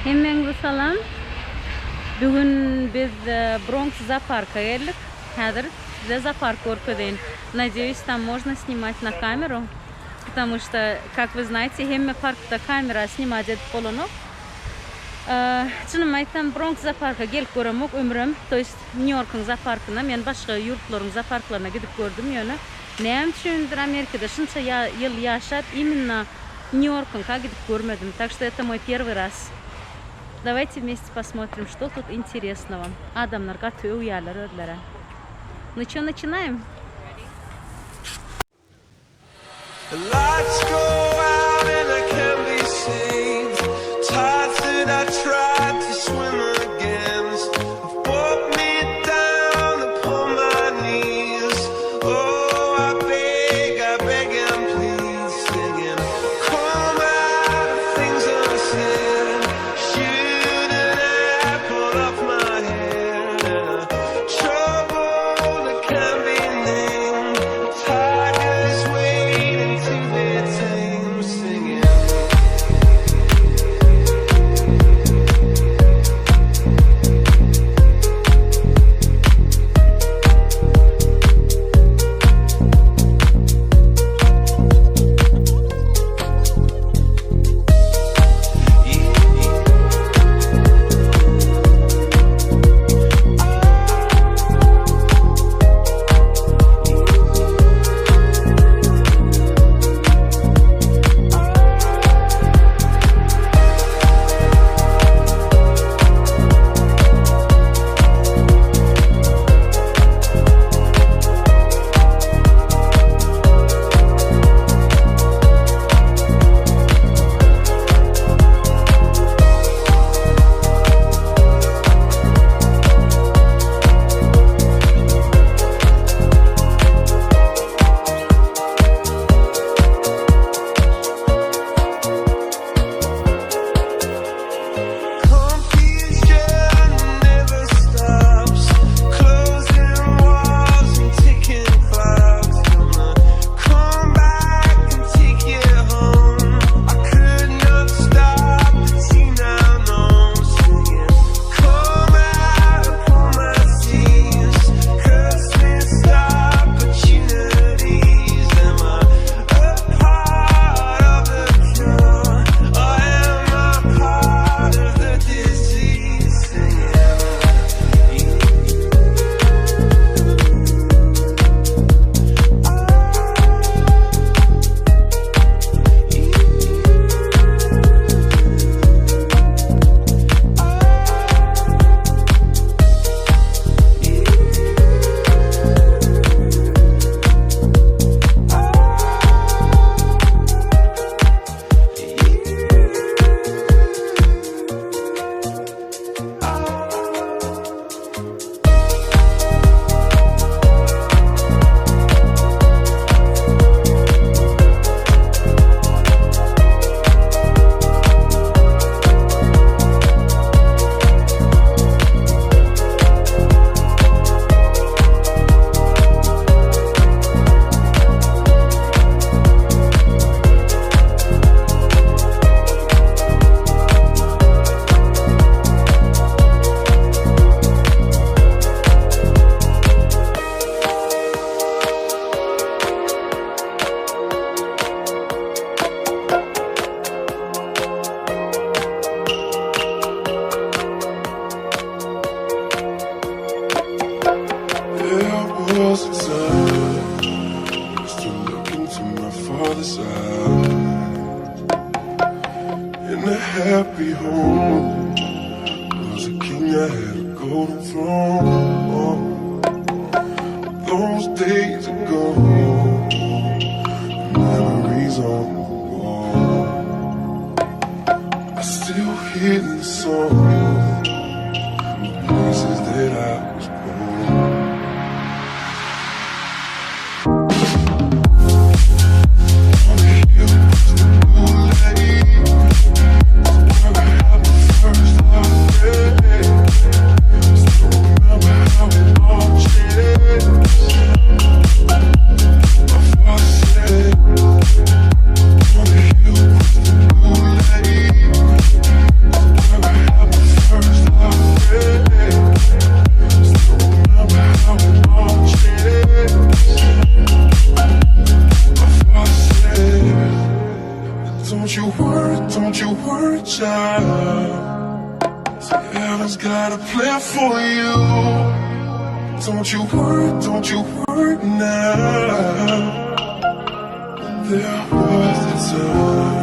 Hemmеңize salam. Bugün biz Bronx зоопарка geldik. Hazır size зоопарк көрсетейін. Надеюсь, там можно снимать на камеру, потому что, как вы знаете, хемме паркта камера снимать edip bolonu. Чыным айтсам, Bronx зоопарка gelip көрөмөк ömrüm. То есть Нью-Йорктун зоопаркына, мен башка юртлордун зоопаркларына gidip gördüm yönü. Näme üçündür Amerikada şunça yıl yaşap именно Нью-Йоркка gidip görmedim. Так что это мой первый раз. Давайте вместе посмотрим, что тут интересного. Адамларга төө уялар өрлөрө. Ну что, начинаем? Happy home was a king that had a golden throne. Those days ago, memories on the wall. I still hear the songs, the places that I was born. We'll be right back. were a child. So heaven's got a plan for you. Don't you worry now. There was a time